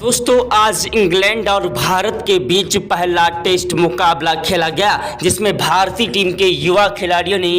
दोस्तों आज इंग्लैंड और भारत के बीच पहला टेस्ट मुकाबला खेला गया, जिसमें भारतीय टीम के युवा खिलाड़ियों ने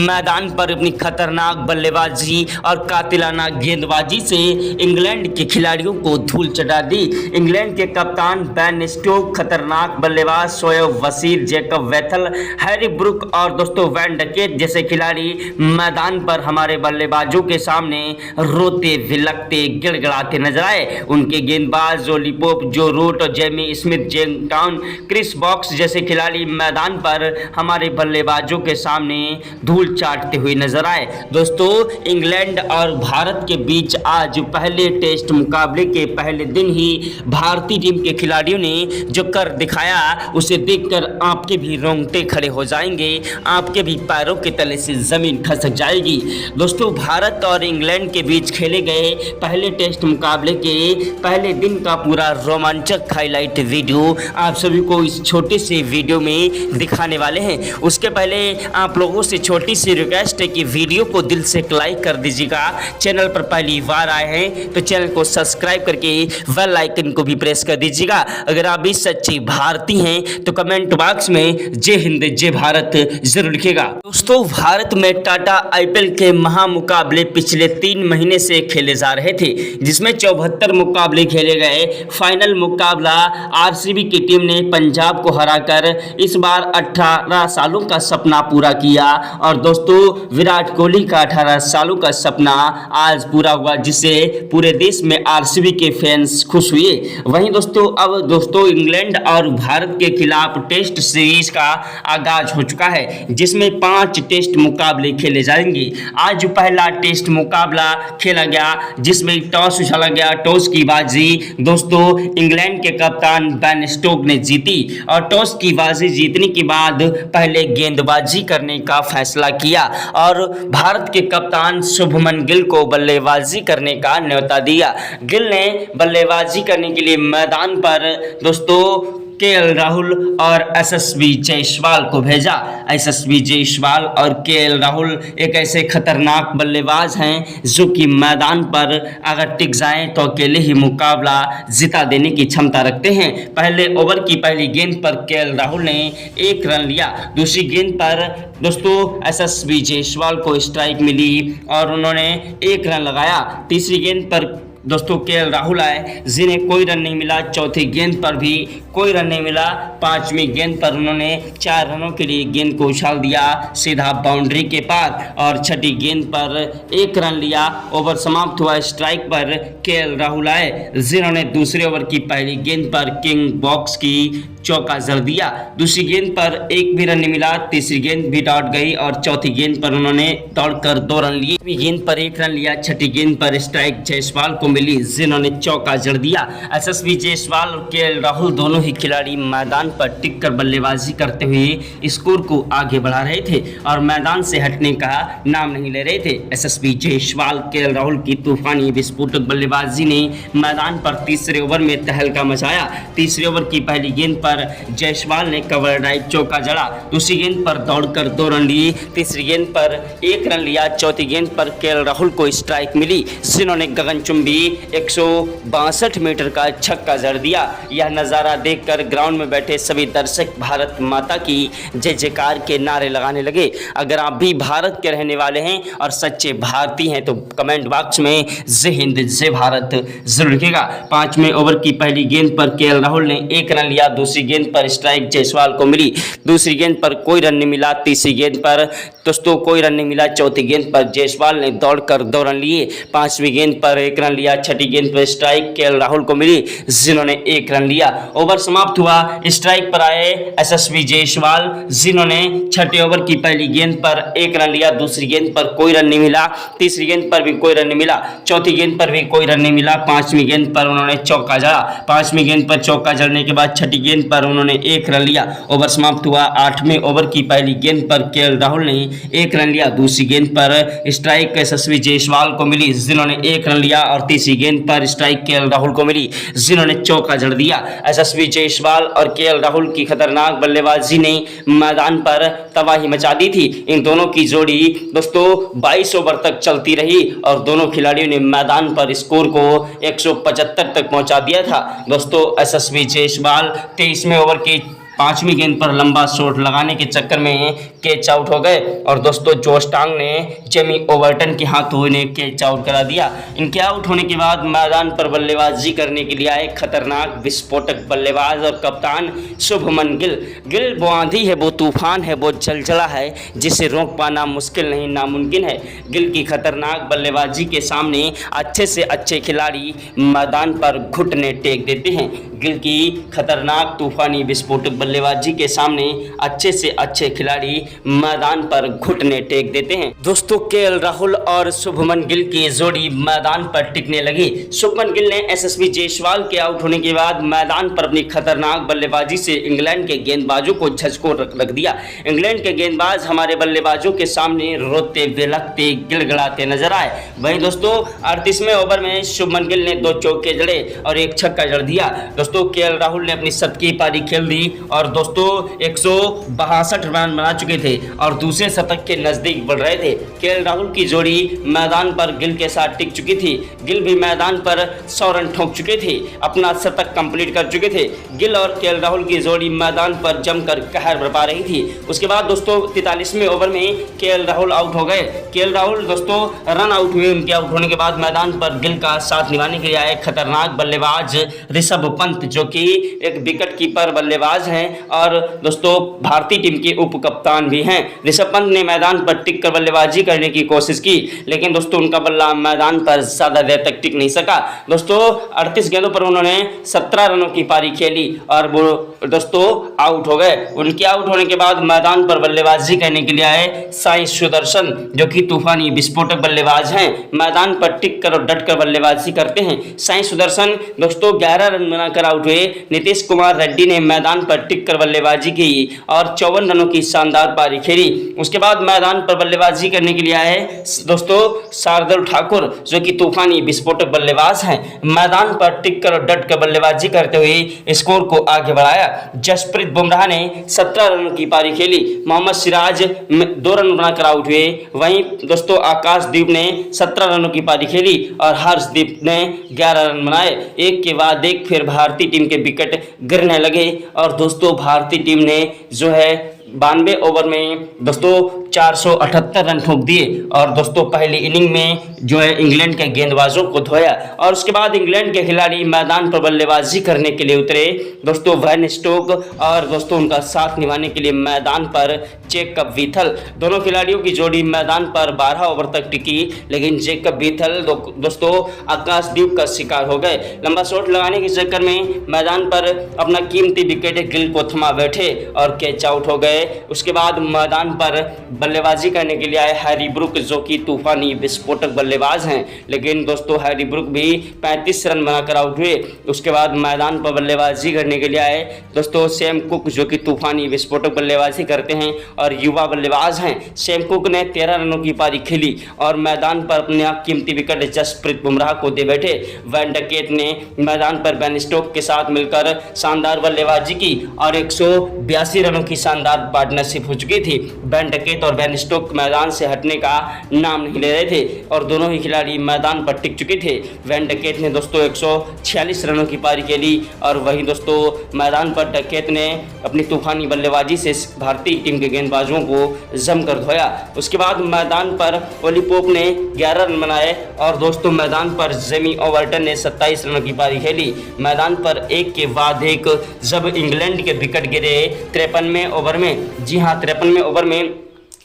मैदान पर अपनी खतरनाक बल्लेबाजी और कातिलाना गेंदबाजी से इंग्लैंड के खिलाड़ियों को धूल चटा दी। इंग्लैंड के कप्तान बेन स्टोक्स, खतरनाक बल्लेबाज Shoaib Wasir, Jacob वेथल, Harry Brook और दोस्तों वैन डकेट जैसे खिलाड़ी मैदान पर हमारे बल्लेबाजों के सामने रोते विलकते गिड़गिड़ाते नजर आए। उनके गेंदबाज जोली पोप, जो रूट और जेमी स्मिथ, जेन टाउन, क्रिस बॉक्स जैसे खिलाड़ी मैदान पर हमारे बल्लेबाजों के सामने धूल चाटते हुए नजर आए। दोस्तों इंग्लैंड और भारत के बीच आज पहले टेस्ट मुकाबले के पहले दिन ही भारतीय टीम के खिलाड़ियों ने जो कर दिखाया उसे देखकर आपके भी रोंगटे खड़े हो जाएंगे, आपके भी पैरों के तले से जमीन खसक जाएगी। दोस्तों भारत और इंग्लैंड के बीच खेले गए पहले टेस्ट मुकाबले के पहले दिन का पूरा रोमांचक हाईलाइट वीडियो आप सभी को इस छोटे से वीडियो में दिखाने वाले हैं। उसके पहले आप लोगों से छोटी सी रिक्वेस्ट है कि वीडियो को दिल से लाइक कर दीजिएगा। चैनल पर पहली बार आए हैं तो चैनल को सब्सक्राइब करके बेल आइकन को भी प्रेस कर दीजिएगा। अगर आप भी सच्चे भारतीय हैं तो कमेंट बॉक्स में जय हिंद जय भारत जरूर लिखिएगा। दोस्तों भारत में टाटा आईपीएल के महामुकाबले पिछले 3 महीने से खेले जा रहे थे, जिसमें 74 मुकाबले खेले गए। फाइनल मुकाबला आरसीबी की टीम ने पंजाब को हराकर इस बार 18 सालों का सपना पूरा किया और दोस्तों विराट कोहली का 18 सालों का सपना आज पूरा हुआ, जिससे पूरे देश में आरसीबी के फैंस खुश हुए। वहीं दोस्तों अब दोस्तों इंग्लैंड और भारत के खिलाफ टेस्ट सीरीज का आगाज हो चुका है, जिसमें 5 टेस्ट मुकाबले खेले जाएंगे। आज पहला टेस्ट मुकाबला खेला गया, जिसमें टॉस उछाला गया। टॉस की बाजी दोस्तों इंग्लैंड के कप्तान बेन स्टोक्स ने जीती और टॉस की बाजी जीतने के बाद पहले गेंदबाजी करने का फैसला किया और भारत के कप्तान शुभमन गिल को बल्लेबाजी करने का न्योता दिया। गिल ने बल्लेबाजी करने के लिए मैदान पर दोस्तों केएल राहुल और एसएसवी जायसवाल को भेजा। एसएसवी जायसवाल और केएल राहुल एक ऐसे खतरनाक बल्लेबाज हैं जो कि मैदान पर अगर टिक जाएं तो अकेले ही मुकाबला जिता देने की क्षमता रखते हैं। पहले ओवर की पहली गेंद पर केएल राहुल ने 1 रन लिया। दूसरी गेंद पर दोस्तों एसएसवी जायसवाल को स्ट्राइक मिली और उन्होंने 1 रन लगाया। तीसरी गेंद पर दोस्तों केएल राहुल आए, जिन्हें कोई रन नहीं मिला। चौथी गेंद पर भी कोई रन नहीं मिला। 5वीं गेंद पर उन्होंने 4 रनों के लिए गेंद को उछाल दिया सीधा बाउंड्री के पार और छठी गेंद पर 1 रन लिया। ओवर समाप्त हुआ। स्ट्राइक पर केएल राहुल आए, जिन्होंने दूसरे ओवर की पहली गेंद पर किंग बॉक्स की चौका जड़ दिया। दूसरी गेंद पर 1 भी रन नहीं मिला। तीसरी गेंद भी डॉट गई और चौथी गेंद पर उन्होंने दौड़कर 2 रन लिए। गेंद पर 1 रन लिया। छठी गेंद पर स्ट्राइक जायसवाल को मिली, जिन्होंने चौका जड़ दिया। एसएसवी जायसवाल और केएल राहुल दोनों ही खिलाड़ी मैदान पर टिककर बल्लेबाजी करते हुए स्कोर को आगे बढ़ा रहे थे और मैदान से हटने का नाम नहीं ले रहे थे। एसएसवी जायसवाल, केएल राहुल की तूफानी विस्फोटक बल्लेबाजी ने मैदान पर तीसरे ओवर में तहलका मचाया। तीसरे ओवर की पहली गेंद पर जायसवाल ने कवर ड्राइव चौका जड़ा। दूसरी गेंद पर दौड़कर 2 रन लिए। तीसरी गेंद पर 1 रन लिया। चौथी गेंद पर केएल राहुल को स्ट्राइक मिली, जिन्होंने गगनचुंबी 162 मीटर का छक्का जड़ दिया। यह नज़ारा देखकर ग्राउंड में बैठे सभी दर्शक भारत माता की जय जयकार के नारे लगाने लगे। अगर आप भी भारत के रहने वाले हैं और सच्चे भारतीय हैं तो कमेंट बॉक्स में जय हिंद जय भारत जरूर लिखिएगा। 5वें ओवर की पहली गेंद पर केएल राहुल ने 1 रन लिया। दूसरी गेंद पर स्ट्राइक जायसवाल को मिली। दूसरी गेंद पर कोई रन नहीं मिला। तीसरी गेंद पर दोस्तों कोई रन नहीं मिला। चौथी गेंद पर जायसवाल ने दौड़कर 2 रन लिए। 5वीं गेंद पर 1 रन लिया। छठी गेंद पर स्ट्राइक केएल राहुल को मिली, जिन्होंने 1 रन लिया। ओवर समाप्त हुआ। स्ट्राइक पर आए एसएसवी जायसवाल, जिन्होंने छठे ओवर की पहली गेंद पर 1 रन लिया। दूसरी गेंद पर कोई रन नहीं मिला। तीसरी गेंद पर भी कोई रन नहीं मिला। चौथी गेंद पर भी कोई रन नहीं मिला। 5वीं गेंद पर उन्होंने चौका जड़ा। 5वीं गेंद पर चौका जड़ने के बाद छठी गेंद पर उन्होंने 1 रन लिया। ओवर समाप्त हुआ। 8वें ओवर की पहली गेंद पर केएल राहुल ने 1 रन लिया। दूसरी गेंद पर स्ट्राइक एसएसवी जायसवाल को मिली, जिन्होंने 1 रन लिया और छोटी सी गेंद पर स्ट्राइक केएल राहुल को मिली, जिन्होंने चौका जड़ दिया। यशस्वी जायसवाल और केएल राहुल की खतरनाक बल्लेबाजी ने मैदान पर तबाही मचा दी थी। इन दोनों की जोड़ी दोस्तों 22 ओवर तक चलती रही और दोनों खिलाड़ियों ने मैदान पर स्कोर को 175 तक पहुंचा दिया था। दोस्तों यशस्वी जायसवाल 23वें ओवर की 5वीं गेंद पर लंबा शॉट लगाने के चक्कर में कैच आउट हो गए और दोस्तों जो स्टांग ने जेमी ओवर्टन के हाथों इन्हें कैच आउट करा दिया। इनके आउट होने के बाद मैदान पर बल्लेबाजी करने के लिए आए खतरनाक विस्फोटक बल्लेबाज और कप्तान शुभमन गिल। गिल वो आंधी है, वो तूफान है, वो जलजला है जिसे रोक पाना मुश्किल नहीं नामुमकिन है। गिल की खतरनाक बल्लेबाजी के सामने अच्छे से अच्छे खिलाड़ी मैदान पर घुटने टेक देते हैं। गिल की खतरनाक तूफानी विस्फोटक बल्लेबाजी के सामने अच्छे से अच्छे खिलाड़ी मैदान पर घुटने टेक देते हैं। दोस्तों केएल राहुल और शुभमन गिल की जोड़ी मैदान पर टिकने लगी। शुभमन गिल ने यशस्वी जायसवाल के आउट होने के बाद मैदान पर अपनी खतरनाक बल्लेबाजी से इंग्लैंड के गेंदबाजों को झकझोर रख दिया। इंग्लैंड के गेंदबाज हमारे बल्लेबाजों के सामने रोते बिलखते गिड़गिड़ाते नजर आए। वहीं दोस्तों 38वें ओवर में शुभमन गिल ने 2 चौके जड़े और 1 छक्का जड़ दिया। दोस्तों केएल राहुल ने अपनी 7वीं पारी खेल दी और दोस्तों 162 रन बना चुके थे और दूसरे शतक के नजदीक बढ़ रहे थे। केएल राहुल की जोड़ी मैदान पर गिल के साथ टिक चुकी थी। गिल भी मैदान पर 100 रन ठोक चुके थे, अपना शतक कंप्लीट कर चुके थे। गिल और केएल राहुल की जोड़ी मैदान पर जमकर कहर बरपा रही थी। उसके बाद दोस्तों 43वें ओवर में केएल राहुल आउट हो गए। केएल राहुल दोस्तों रन आउट हुए। उनके आउट होने के बाद मैदान पर गिल का साथ निभाने के लिए आए खतरनाक बल्लेबाज ऋषभ पंत, जो कि एक विकेट कीपर बल्लेबाज हैं और दोस्तों भारतीय टीम के उप कप्तान भी हैं। ऋषभ पंत ने मैदान पर टिक कर बल्लेबाजी करने की कोशिश की, लेकिन दोस्तों उनका बल्ला मैदान पर ज्यादा देर तक टिक नहीं सका। दोस्तों 38 गेंदों पर उन्होंने 17 रनों की पारी खेली और वो दोस्तों आउट हो गए। उनके आउट होने के बाद मैदान पर बल्लेबाजी करने के लिए आए साई सुदर्शन, जो कि तूफानी विस्फोटक बल्लेबाज हैं। मैदान पर टिक कर और डट कर बल्लेबाजी करते हैं। साई सुदर्शन दोस्तों 11 रन बनाकर आउट हुए। नीतीश कुमार रेड्डी ने मैदान पर टिक कर बल्लेबाजी की और 54 रनों की शानदार पारी खेली। उसके बाद मैदान पर बल्लेबाजी करने के लिए आए दोस्तों शार्दुल ठाकुर, जो कि तूफानी विस्फोटक बल्लेबाज हैं। मैदान पर टिक कर और डट कर बल्लेबाजी करते हुए स्कोर को आगे बढ़ाया। जसप्रीत बुमराह ने 17 रनों की पारी खेली। मोहम्मद सिराज 2 रन बनाकर आउट हुए। वहीं दोस्तों आकाशदीप ने 17 रनों की पारी खेली और हर्षदीप ने 11 रन बनाए। एक के बाद एक फिर भारतीय टीम के विकेट गिरने लगे और दोस्तों भारतीय टीम ने जो है 92 ओवर में दोस्तों 478 रन ठोक दिए और दोस्तों पहली इनिंग में जो है इंग्लैंड के गेंदबाजों को धोया और उसके बाद इंग्लैंड के खिलाड़ी मैदान पर बल्लेबाजी करने के लिए उतरे। दोस्तों वैन स्टोक और दोस्तों उनका साथ निभाने के लिए मैदान पर जेकब बीथल, दोनों खिलाड़ियों की जोड़ी मैदान पर 12 ओवर तक टिकी, लेकिन जेकब बीथल दोस्तों आकाशदीप का शिकार हो गए। लंबा शॉट लगाने के चक्कर में मैदान पर अपना कीमती विकेट गिल को थमा बैठे और कैच आउट हो गए। उसके बाद मैदान पर बल्लेबाजी करने के लिए आए हैरी ब्रुक, जो कि तूफानी विस्फोटक बल्लेबाज हैं, लेकिन दोस्तों हैरी ब्रुक भी 35 रन बनाकर आउट हुए। उसके बाद मैदान पर बल्लेबाजी करने के लिए आए दोस्तों सैम कुक, जो कि तूफानी विस्फोटक बल्लेबाजी करते हैं और युवा बल्लेबाज हैं। सैम कुक ने 13 रनों की पारी खेली और मैदान पर अपने कीमती विकेट जसप्रीत बुमराह को दे बैठे। वैन डकेट ने मैदान पर बेन स्टोक के साथ मिलकर शानदार बल्लेबाजी की और 182 रनों की शानदार पार्टनरशिप हो चुकी थी। बेन डकेट और बेन स्टोक मैदान से हटने का नाम नहीं ले रहे थे और दोनों ही खिलाड़ी मैदान पर टिक चुके थे। बेन डकेट ने दोस्तों 146 रनों की पारी खेली और वहीं दोस्तों मैदान पर डकेट ने अपनी तूफानी बल्लेबाजी से भारतीय टीम के गेंदबाजों को जमकर धोया। उसके बाद मैदान पर ओली पोप ने 11 रन बनाए और दोस्तों मैदान पर जेमी ओवर्टन ने 27 रनों की पारी खेली। मैदान पर एक के बाद एक जब इंग्लैंड के विकेट गिरे 53वें ओवर में, जी हाँ 53वें ओवर में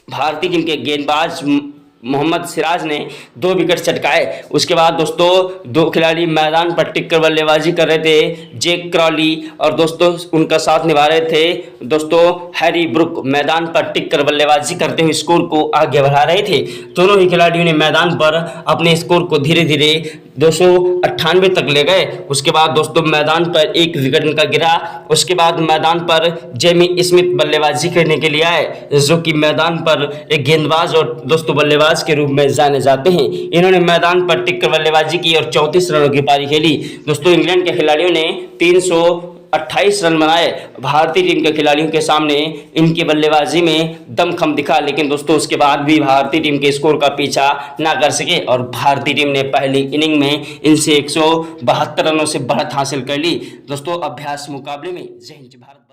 भारतीय टीम के गेंदबाज मोहम्मद सिराज ने 2 विकेट चटकाए। उसके बाद दोस्तों 2 खिलाड़ी मैदान पर टिक कर बल्लेबाजी कर रहे थे, जेक क्रॉली और दोस्तों उनका साथ निभा रहे थे दोस्तों हैरी ब्रुक। मैदान पर टिक कर बल्लेबाजी करते हुए स्कोर को आगे बढ़ा रहे थे। दोनों ही खिलाड़ियों ने मैदान पर अपने स्कोर को धीरे धीरे 298 तक ले गए। उसके बाद दोस्तों मैदान पर एक विकेट उनका गिरा। उसके बाद मैदान पर जेमी स्मिथ बल्लेबाजी करने के लिए आए, जो कि मैदान पर एक गेंदबाज और दोस्तों बल्लेबाज बल्लेबाज के रूप में जाने जाते हैं। इन्होंने मैदान पर टिककर बल्लेबाजी की और 34 रनों की पारी खेली। दोस्तों इंग्लैंड के खिलाड़ियों ने 328 रन बनाए। भारतीय टीम के खिलाड़ियों के सामने इनकी बल्लेबाजी में दमखम दिखा, लेकिन दोस्तों उसके बाद भी भारतीय टीम के स्कोर का पीछा ना कर सके और भारतीय टीम ने पहली इनिंग में इनसे 172 रनों से बढ़त हासिल कर ली। दोस्तों अभ्यास मुकाबले में जय हिंद भारत।